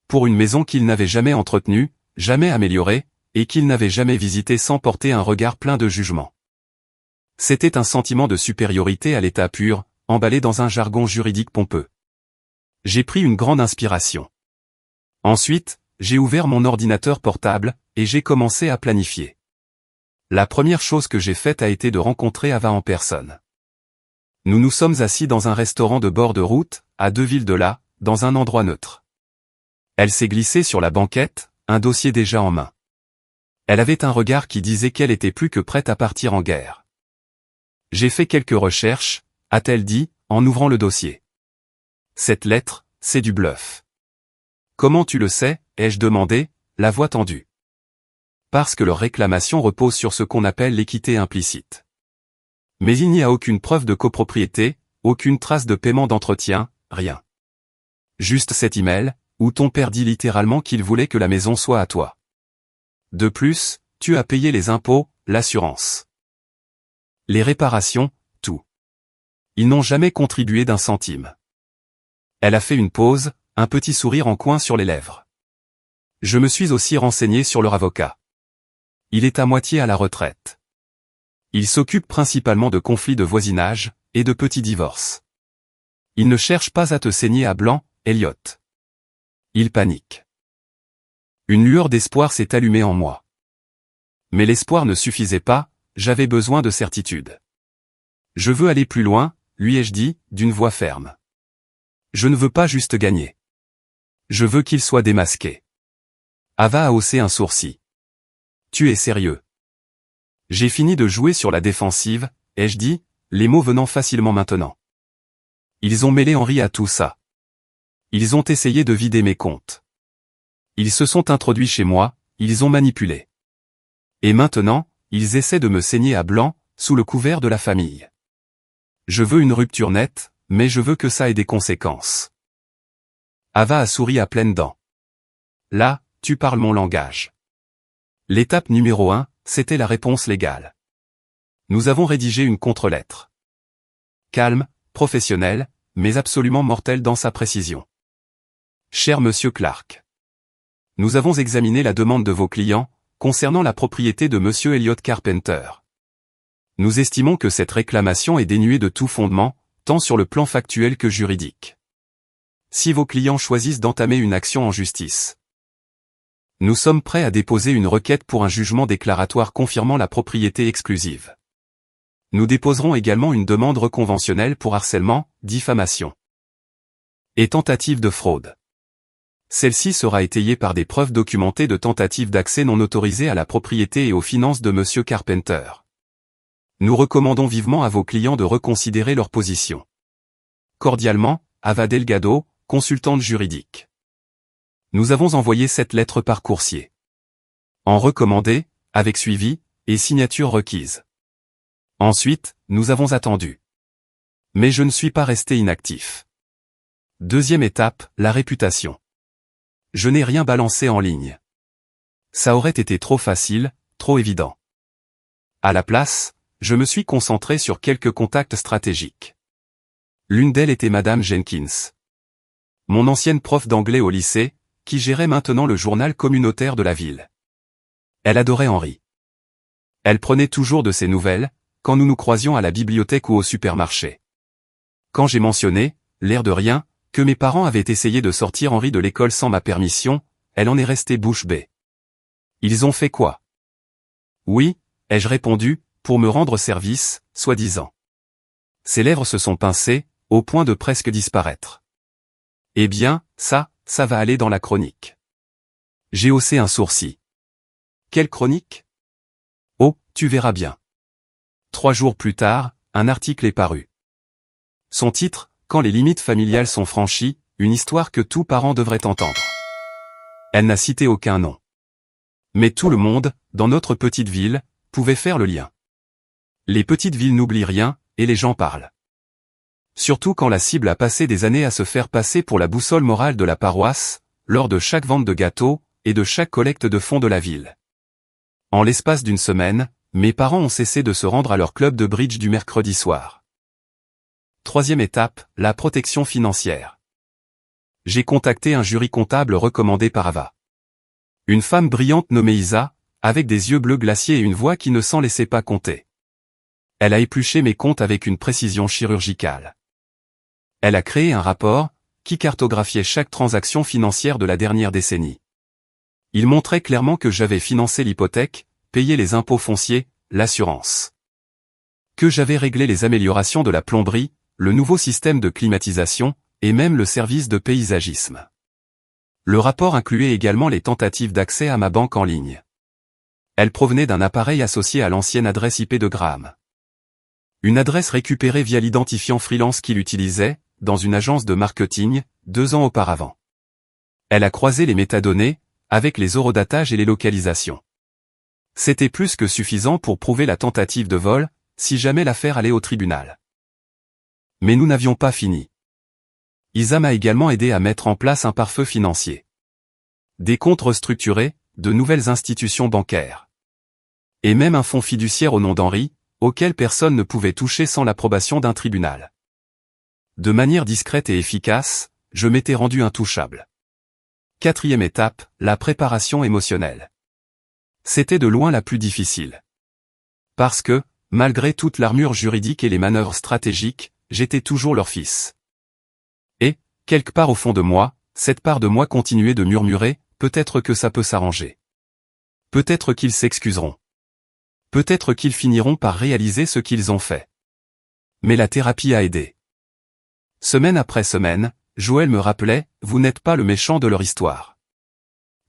Pour une maison qu'ils n'avaient jamais entretenue, jamais améliorée, et qu'ils n'avaient jamais visitée sans porter un regard plein de jugement. C'était un sentiment de supériorité à l'état pur, emballé dans un jargon juridique pompeux. J'ai pris une grande inspiration. Ensuite, j'ai ouvert mon ordinateur portable, et j'ai commencé à planifier. La première chose que j'ai faite a été de rencontrer Ava en personne. Nous nous sommes assis dans un restaurant de bord de route, à 2 villes de là, dans un endroit neutre. Elle s'est glissée sur la banquette, un dossier déjà en main. Elle avait un regard qui disait qu'elle était plus que prête à partir en guerre. J'ai fait quelques recherches, a-t-elle dit, en ouvrant le dossier. Cette lettre, c'est du bluff. Comment tu le sais, ai-je demandé, la voix tendue. Parce que leur réclamation repose sur ce qu'on appelle l'équité implicite. Mais il n'y a aucune preuve de copropriété, aucune trace de paiement d'entretien, rien. Juste cet email, où ton père dit littéralement qu'il voulait que la maison soit à toi. De plus, tu as payé les impôts, l'assurance. Les réparations, tout. Ils n'ont jamais contribué d'un centime. Elle a fait une pause, un petit sourire en coin sur les lèvres. Je me suis aussi renseigné sur leur avocat. Il est à moitié à la retraite. Il s'occupe principalement de conflits de voisinage, et de petits divorces. Il ne cherche pas à te saigner à blanc, Elliot. Il panique. Une lueur d'espoir s'est allumée en moi. Mais l'espoir ne suffisait pas, j'avais besoin de certitude. Je veux aller plus loin, lui ai-je dit, d'une voix ferme. Je ne veux pas juste gagner. Je veux qu'il soit démasqué. Ava a haussé un sourcil. Tu es sérieux? J'ai fini de jouer sur la défensive, ai-je dit, les mots venant facilement maintenant. Ils ont mêlé Henri à tout ça. Ils ont essayé de vider mes comptes. Ils se sont introduits chez moi, ils ont manipulé. Et maintenant, ils essaient de me saigner à blanc, sous le couvert de la famille. Je veux une rupture nette, mais je veux que ça ait des conséquences. Ava a souri à pleines dents. Là, tu parles mon langage. L'étape numéro 1, c'était la réponse légale. Nous avons rédigé une contre-lettre. Calme, professionnelle, mais absolument mortelle dans sa précision. Cher Monsieur Clark. Nous avons examiné la demande de vos clients, concernant la propriété de Monsieur Elliot Carpenter. Nous estimons que cette réclamation est dénuée de tout fondement, tant sur le plan factuel que juridique. Si vos clients choisissent d'entamer une action en justice, nous sommes prêts à déposer une requête pour un jugement déclaratoire confirmant la propriété exclusive. Nous déposerons également une demande reconventionnelle pour harcèlement, diffamation et tentative de fraude. Celle-ci sera étayée par des preuves documentées de tentatives d'accès non autorisées à la propriété et aux finances de Monsieur Carpenter. Nous recommandons vivement à vos clients de reconsidérer leur position. Cordialement, Ava Delgado, consultante juridique. Nous avons envoyé cette lettre par coursier. En recommandé, avec suivi, et signature requise. Ensuite, nous avons attendu. Mais je ne suis pas resté inactif. Deuxième étape, la réputation. Je n'ai rien balancé en ligne. Ça aurait été trop facile, trop évident. À la place, je me suis concentré sur quelques contacts stratégiques. L'une d'elles était Madame Jenkins. Mon ancienne prof d'anglais au lycée, qui gérait maintenant le journal communautaire de la ville. Elle adorait Henri. Elle prenait toujours de ses nouvelles, quand nous nous croisions à la bibliothèque ou au supermarché. Quand j'ai mentionné, l'air de rien, que mes parents avaient essayé de sortir Henri de l'école sans ma permission, elle en est restée bouche bée. Ils ont fait quoi? Oui, ai-je répondu, pour me rendre service, soi-disant. Ses lèvres se sont pincées, au point de presque disparaître. Eh bien, ça va aller dans la chronique. J'ai haussé un sourcil. Quelle chronique? Oh, tu verras bien. 3 jours plus tard, un article est paru. Son titre, Quand les limites familiales sont franchies, une histoire que tout parent devrait entendre. Elle n'a cité aucun nom. Mais tout le monde, dans notre petite ville, pouvait faire le lien. Les petites villes n'oublient rien, et les gens parlent. Surtout quand la cible a passé des années à se faire passer pour la boussole morale de la paroisse, lors de chaque vente de gâteaux, et de chaque collecte de fonds de la ville. En l'espace d'une semaine, mes parents ont cessé de se rendre à leur club de bridge du mercredi soir. 3e étape, la protection financière. J'ai contacté un jury comptable recommandé par Ava. Une femme brillante nommée Isa, avec des yeux bleus glaciers et une voix qui ne s'en laissait pas compter. Elle a épluché mes comptes avec une précision chirurgicale. Elle a créé un rapport, qui cartographiait chaque transaction financière de la dernière décennie. Il montrait clairement que j'avais financé l'hypothèque, payé les impôts fonciers, l'assurance. Que j'avais réglé les améliorations de la plomberie, le nouveau système de climatisation, et même le service de paysagisme. Le rapport incluait également les tentatives d'accès à ma banque en ligne. Elle provenait d'un appareil associé à l'ancienne adresse IP de Graham. Une adresse récupérée via l'identifiant freelance qu'il utilisait, dans une agence de marketing, 2 ans auparavant. Elle a croisé les métadonnées, avec les horodatages et les localisations. C'était plus que suffisant pour prouver la tentative de vol, si jamais l'affaire allait au tribunal. Mais nous n'avions pas fini. Isa m'a également aidé à mettre en place un pare-feu financier. Des comptes restructurés, de nouvelles institutions bancaires. Et même un fonds fiduciaire au nom d'Henri, auquel personne ne pouvait toucher sans l'approbation d'un tribunal. De manière discrète et efficace, je m'étais rendu intouchable. 4e étape, la préparation émotionnelle. C'était de loin la plus difficile. Parce que, malgré toute l'armure juridique et les manœuvres stratégiques, j'étais toujours leur fils. Et, quelque part au fond de moi, cette part de moi continuait de murmurer, peut-être que ça peut s'arranger. Peut-être qu'ils s'excuseront. Peut-être qu'ils finiront par réaliser ce qu'ils ont fait. Mais la thérapie a aidé. Semaine après semaine, Joël me rappelait, vous n'êtes pas le méchant de leur histoire.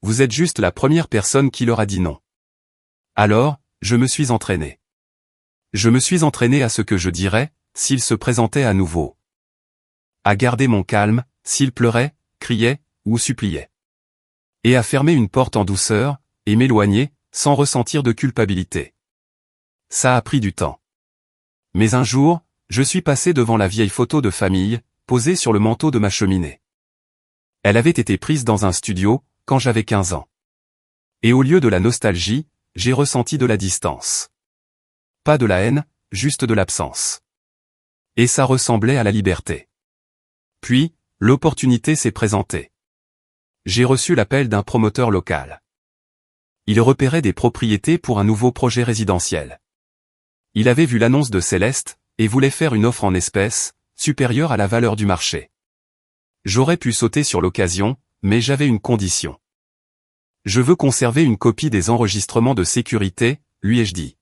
Vous êtes juste la première personne qui leur a dit non. Alors, je me suis entraîné. Je me suis entraîné à ce que je dirais, s'il se présentait à nouveau. À garder mon calme, s'il pleurait, criait, ou suppliait. Et à fermer une porte en douceur, et m'éloigner, sans ressentir de culpabilité. Ça a pris du temps. Mais un jour, je suis passé devant la vieille photo de famille, posée sur le manteau de ma cheminée. Elle avait été prise dans un studio, quand j'avais 15 ans. Et au lieu de la nostalgie, j'ai ressenti de la distance. Pas de la haine, juste de l'absence. Et ça ressemblait à la liberté. Puis, l'opportunité s'est présentée. J'ai reçu l'appel d'un promoteur local. Il repérait des propriétés pour un nouveau projet résidentiel. Il avait vu l'annonce de Céleste, et voulait faire une offre en espèces, supérieure à la valeur du marché. J'aurais pu sauter sur l'occasion, mais j'avais une condition. Je veux conserver une copie des enregistrements de sécurité, lui ai-je dit.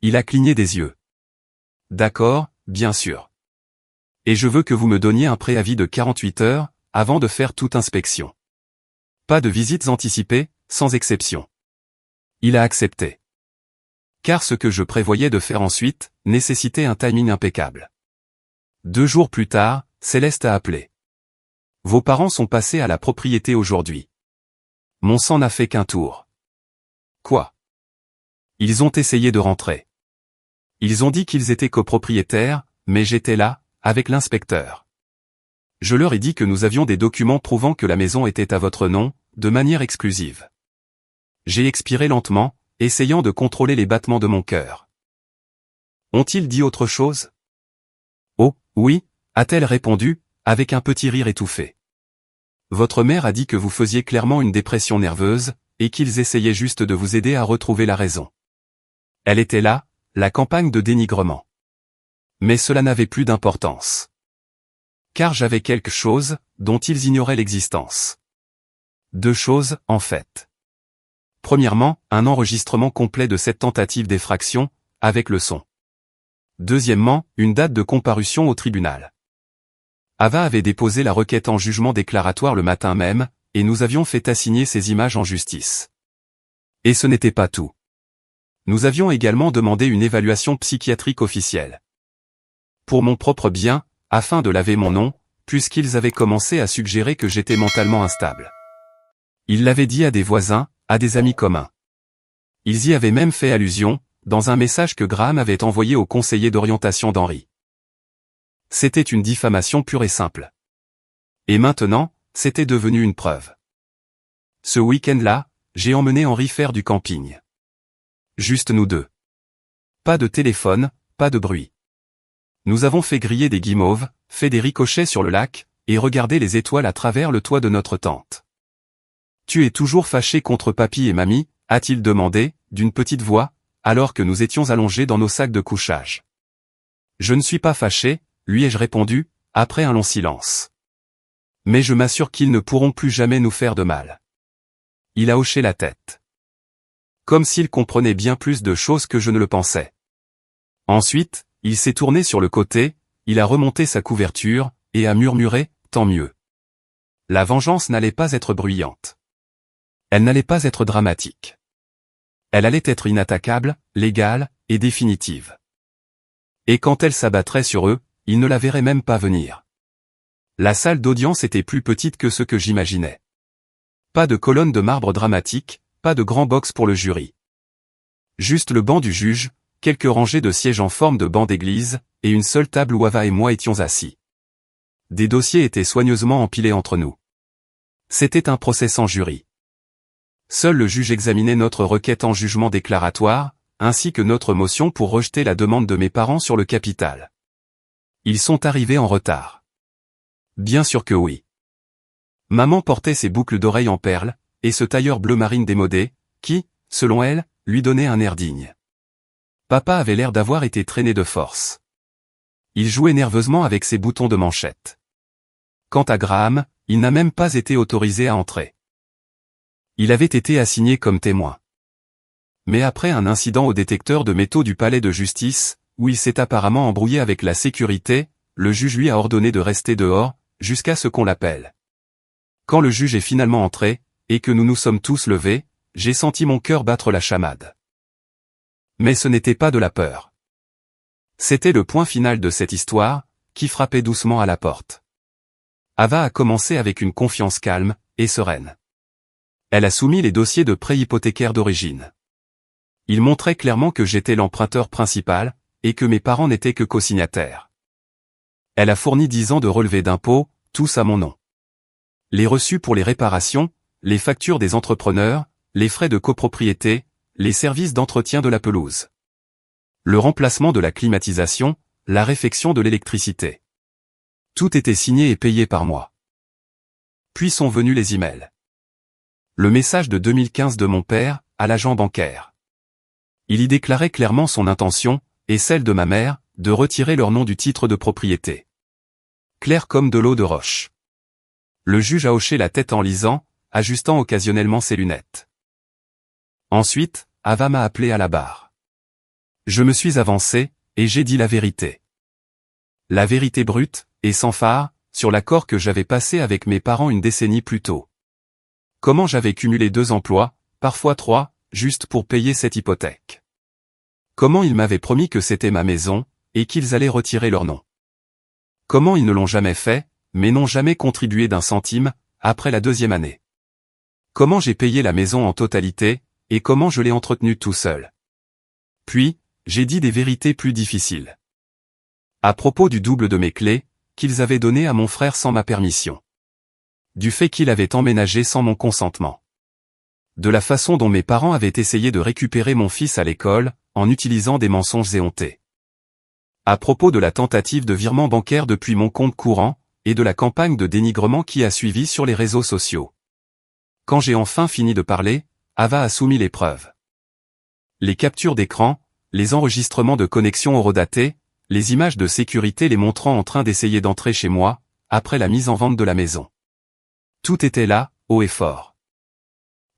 Il a cligné des yeux. D'accord, bien sûr. Et je veux que vous me donniez un préavis de 48 heures, avant de faire toute inspection. Pas de visites anticipées, sans exception. Il a accepté. Car ce que je prévoyais de faire ensuite, nécessitait un timing impeccable. 2 jours plus tard, Céleste a appelé. Vos parents sont passés à la propriété aujourd'hui. Mon sang n'a fait qu'un tour. Quoi? Ils ont essayé de rentrer. Ils ont dit qu'ils étaient copropriétaires, mais j'étais là, avec l'inspecteur. Je leur ai dit que nous avions des documents prouvant que la maison était à votre nom, de manière exclusive. J'ai expiré lentement, essayant de contrôler les battements de mon cœur. Ont-ils dit autre chose? Oh, oui, a-t-elle répondu, avec un petit rire étouffé. Votre mère a dit que vous faisiez clairement une dépression nerveuse, et qu'ils essayaient juste de vous aider à retrouver la raison. Elle était là, la campagne de dénigrement. Mais cela n'avait plus d'importance. Car j'avais quelque chose, dont ils ignoraient l'existence. 2 choses, en fait. Premièrement, un enregistrement complet de cette tentative d'effraction, avec le son. Deuxièmement, une date de comparution au tribunal. Ava avait déposé la requête en jugement déclaratoire le matin même, et nous avions fait assigner ces images en justice. Et ce n'était pas tout. Nous avions également demandé une évaluation psychiatrique officielle. Pour mon propre bien, afin de laver mon nom, puisqu'ils avaient commencé à suggérer que j'étais mentalement instable. Ils l'avaient dit à des voisins, à des amis communs. Ils y avaient même fait allusion, dans un message que Graham avait envoyé au conseiller d'orientation d'Henry. C'était une diffamation pure et simple. Et maintenant, c'était devenu une preuve. Ce week-end-là, j'ai emmené Henry faire du camping. Juste nous deux. Pas de téléphone, pas de bruit. Nous avons fait griller des guimauves, fait des ricochets sur le lac, et regardé les étoiles à travers le toit de notre tente. « Tu es toujours fâché contre papy et mamie ?» a-t-il demandé, d'une petite voix, alors que nous étions allongés dans nos sacs de couchage. « Je ne suis pas fâché, lui ai-je répondu, après un long silence. Mais je m'assure qu'ils ne pourront plus jamais nous faire de mal. » Il a hoché la tête. Comme s'il comprenait bien plus de choses que je ne le pensais. Ensuite, il s'est tourné sur le côté, il a remonté sa couverture, et a murmuré, « Tant mieux. » La vengeance n'allait pas être bruyante. Elle n'allait pas être dramatique. Elle allait être inattaquable, légale, et définitive. Et quand elle s'abattrait sur eux, ils ne la verraient même pas venir. La salle d'audience était plus petite que ce que j'imaginais. Pas de colonne de marbre dramatique, pas de grand box pour le jury. Juste le banc du juge, quelques rangées de sièges en forme de banc d'église, et une seule table où Ava et moi étions assis. Des dossiers étaient soigneusement empilés entre nous. C'était un procès sans jury. Seul le juge examinait notre requête en jugement déclaratoire, ainsi que notre motion pour rejeter la demande de mes parents sur le capital. Ils sont arrivés en retard. Bien sûr que oui. Maman portait ses boucles d'oreilles en perles, et ce tailleur bleu marine démodé, qui, selon elle, lui donnait un air digne. Papa avait l'air d'avoir été traîné de force. Il jouait nerveusement avec ses boutons de manchette. Quant à Graham, il n'a même pas été autorisé à entrer. Il avait été assigné comme témoin. Mais après un incident au détecteur de métaux du palais de justice, où il s'est apparemment embrouillé avec la sécurité, le juge lui a ordonné de rester dehors, jusqu'à ce qu'on l'appelle. Quand le juge est finalement entré, et que nous nous sommes tous levés, j'ai senti mon cœur battre la chamade. Mais ce n'était pas de la peur. C'était le point final de cette histoire, qui frappait doucement à la porte. Ava a commencé avec une confiance calme, et sereine. Elle a soumis les dossiers de prêt hypothécaire d'origine. Il montrait clairement que j'étais l'emprunteur principal, et que mes parents n'étaient que co-signataires. Elle a fourni 10 ans de relevés d'impôts, tous à mon nom. Les reçus pour les réparations, les factures des entrepreneurs, les frais de copropriété, les services d'entretien de la pelouse. Le remplacement de la climatisation, la réfection de l'électricité. Tout était signé et payé par moi. Puis sont venus les emails. Le message de 2015 de mon père, à l'agent bancaire. Il y déclarait clairement son intention, et celle de ma mère, de retirer leur nom du titre de propriété. Clair comme de l'eau de roche. Le juge a hoché la tête en lisant, ajustant occasionnellement ses lunettes. Ensuite, Ava m'a appelé à la barre. Je me suis avancé, et j'ai dit la vérité. La vérité brute, et sans phare, sur l'accord que j'avais passé avec mes parents une décennie plus tôt. Comment j'avais cumulé 2 emplois, parfois 3, juste pour payer cette hypothèque. Comment ils m'avaient promis que c'était ma maison, et qu'ils allaient retirer leur nom. Comment ils ne l'ont jamais fait, mais n'ont jamais contribué d'un centime, après la 2e année. Comment j'ai payé la maison en totalité, et comment je l'ai entretenue tout seul. Puis, j'ai dit des vérités plus difficiles. À propos du double de mes clés, qu'ils avaient donné à mon frère sans ma permission. Du fait qu'il avait emménagé sans mon consentement. De la façon dont mes parents avaient essayé de récupérer mon fils à l'école, en utilisant des mensonges éhontés. À propos de la tentative de virement bancaire depuis mon compte courant, et de la campagne de dénigrement qui a suivi sur les réseaux sociaux. Quand j'ai enfin fini de parler, Ava a soumis les preuves. Les captures d'écran, les enregistrements de connexion horodatées, les images de sécurité les montrant en train d'essayer d'entrer chez moi, après la mise en vente de la maison. Tout était là, haut et fort.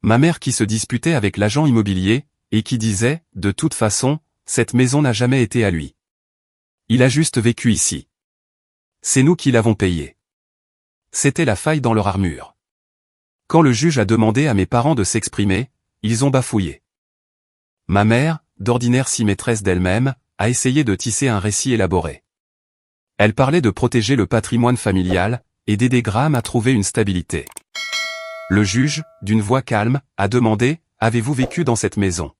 Ma mère qui se disputait avec l'agent immobilier, et qui disait, de toute façon, cette maison n'a jamais été à lui. Il a juste vécu ici. C'est nous qui l'avons payé. C'était la faille dans leur armure. Quand le juge a demandé à mes parents de s'exprimer, Ils ont bafouillé. Ma mère, d'ordinaire si maîtresse d'elle-même, a essayé de tisser un récit élaboré. Elle parlait de protéger le patrimoine familial, et d'aider Graham à trouver une stabilité. Le juge, d'une voix calme, a demandé « Avez-vous vécu dans cette maison ?»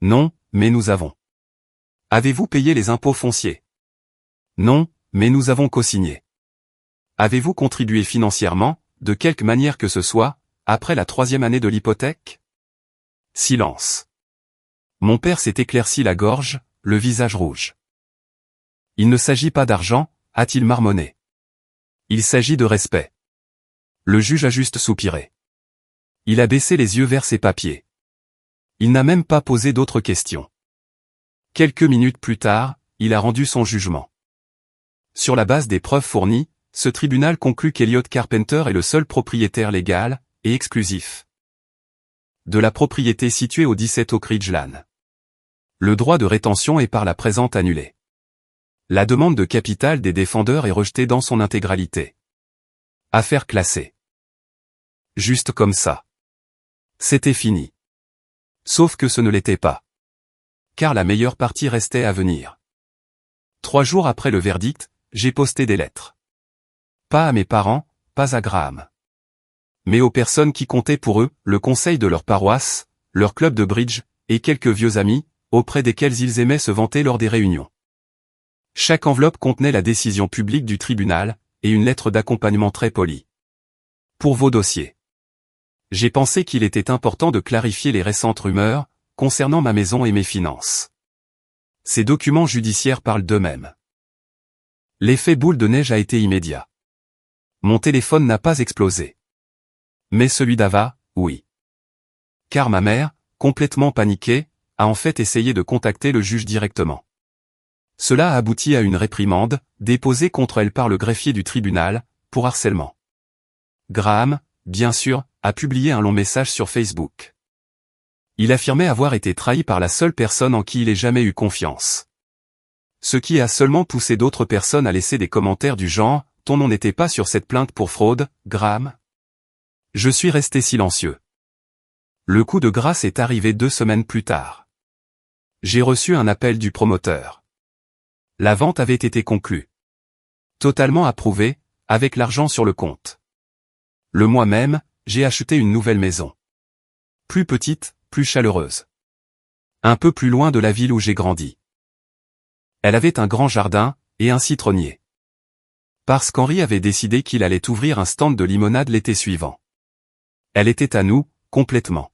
Non, mais nous avons. Avez-vous payé les impôts fonciers? Non, mais nous avons co-signé. Avez-vous contribué financièrement, de quelque manière que ce soit, après la 3e année de l'hypothèque? Silence. Mon père s'est éclairci la gorge, le visage rouge. Il ne s'agit pas d'argent, a-t-il marmonné. Il s'agit de respect. Le juge a juste soupiré. Il a baissé les yeux vers ses papiers. Il n'a même pas posé d'autres questions. Quelques minutes plus tard, il a rendu son jugement. Sur la base des preuves fournies, ce tribunal conclut qu'Elliot Carpenter est le seul propriétaire légal, et exclusif, de la propriété située au 17 Oak Ridge Lane. Le droit de rétention est par la présente annulé. La demande de capital des défendeurs est rejetée dans son intégralité. Affaire classée. Juste comme ça. C'était fini. Sauf que ce ne l'était pas. Car la meilleure partie restait à venir. 3 jours après le verdict, j'ai posté des lettres. Pas à mes parents, pas à Graham. Mais aux personnes qui comptaient pour eux, le conseil de leur paroisse, leur club de bridge, et quelques vieux amis, auprès desquels ils aimaient se vanter lors des réunions. Chaque enveloppe contenait la décision publique du tribunal, et une lettre d'accompagnement très polie. Pour vos dossiers. J'ai pensé qu'il était important de clarifier les récentes rumeurs, concernant ma maison et mes finances. Ces documents judiciaires parlent d'eux-mêmes. L'effet boule de neige a été immédiat. Mon téléphone n'a pas explosé. Mais celui d'Ava, oui. Car ma mère, complètement paniquée, a en fait essayé de contacter le juge directement. Cela a abouti à une réprimande, déposée contre elle par le greffier du tribunal, pour harcèlement. Graham, bien sûr, a publié un long message sur Facebook. Il affirmait avoir été trahi par la seule personne en qui il ait jamais eu confiance. Ce qui a seulement poussé d'autres personnes à laisser des commentaires du genre « Ton nom n'était pas sur cette plainte pour fraude, Graham ?» Je suis resté silencieux. Le coup de grâce est arrivé 2 semaines plus tard. J'ai reçu un appel du promoteur. La vente avait été conclue. Totalement approuvée, avec l'argent sur le compte. Le mois même, j'ai acheté une nouvelle maison. Plus petite, plus chaleureuse. Un peu plus loin de la ville où j'ai grandi. Elle avait un grand jardin, et un citronnier. Parce qu'Henri avait décidé qu'il allait ouvrir un stand de limonade l'été suivant. Elle était à nous, complètement.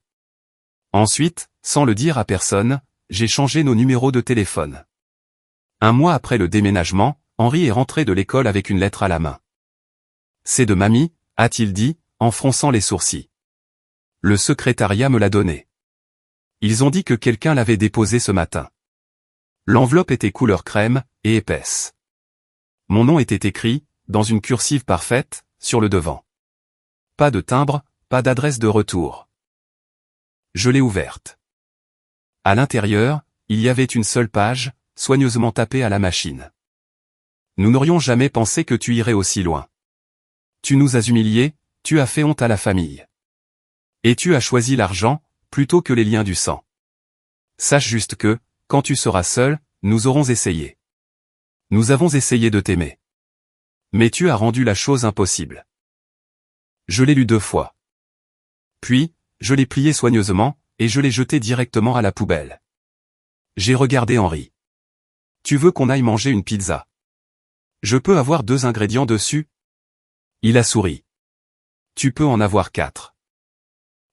Ensuite, sans le dire à personne, j'ai changé nos numéros de téléphone. Un mois après le déménagement, Henri est rentré de l'école avec une lettre à la main. C'est de mamie, a-t-il dit, en fronçant les sourcils. Le secrétariat me l'a donné. Ils ont dit que quelqu'un l'avait déposé ce matin. L'enveloppe était couleur crème, et épaisse. Mon nom était écrit, dans une cursive parfaite, sur le devant. Pas de timbre, pas d'adresse de retour. Je l'ai ouverte. À l'intérieur, il y avait une seule page, soigneusement tapée à la machine. Nous n'aurions jamais pensé que tu irais aussi loin. Tu nous as humiliés, tu as fait honte à la famille. Et tu as choisi l'argent, plutôt que les liens du sang. Sache juste que, quand tu seras seul, nous aurons essayé. Nous avons essayé de t'aimer. Mais tu as rendu la chose impossible. Je l'ai lu 2 fois. Puis, je l'ai plié soigneusement, et je l'ai jeté directement à la poubelle. J'ai regardé Henri. Tu veux qu'on aille manger une pizza? Je peux avoir 2 ingrédients dessus? Il a souri. Tu peux en avoir 4.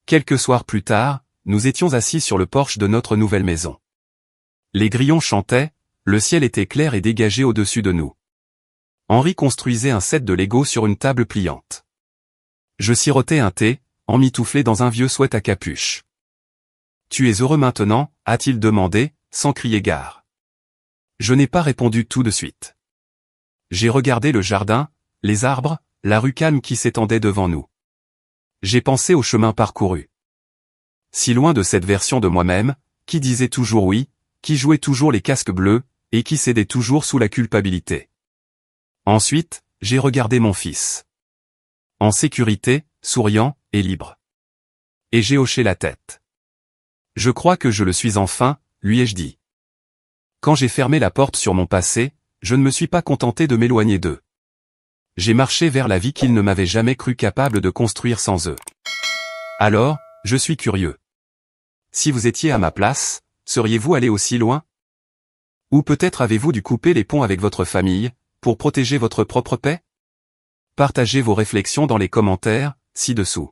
Quelques soirs plus tard, nous étions assis sur le porche de notre nouvelle maison. Les grillons chantaient, le ciel était clair et dégagé au-dessus de nous. Henri construisait un set de Lego sur une table pliante. Je sirotais un thé, emmitouflé dans un vieux sweat à capuche. Tu es heureux maintenant, a-t-il demandé, sans crier gare. Je n'ai pas répondu tout de suite. J'ai regardé le jardin, les arbres, la rue calme qui s'étendait devant nous. J'ai pensé au chemin parcouru. Si loin de cette version de moi-même, qui disait toujours oui, qui jouait toujours les casques bleus, et qui cédait toujours sous la culpabilité. Ensuite, j'ai regardé mon fils. En sécurité, souriant, et libre. Et j'ai hoché la tête. Je crois que je le suis enfin, lui ai-je dit. Quand j'ai fermé la porte sur mon passé, je ne me suis pas contenté de m'éloigner d'eux. J'ai marché vers la vie qu'ils ne m'avaient jamais cru capable de construire sans eux. Alors, je suis curieux. Si vous étiez à ma place, seriez-vous allé aussi loin? Ou peut-être avez-vous dû couper les ponts avec votre famille, pour protéger votre propre paix? Partagez vos réflexions dans les commentaires, ci-dessous.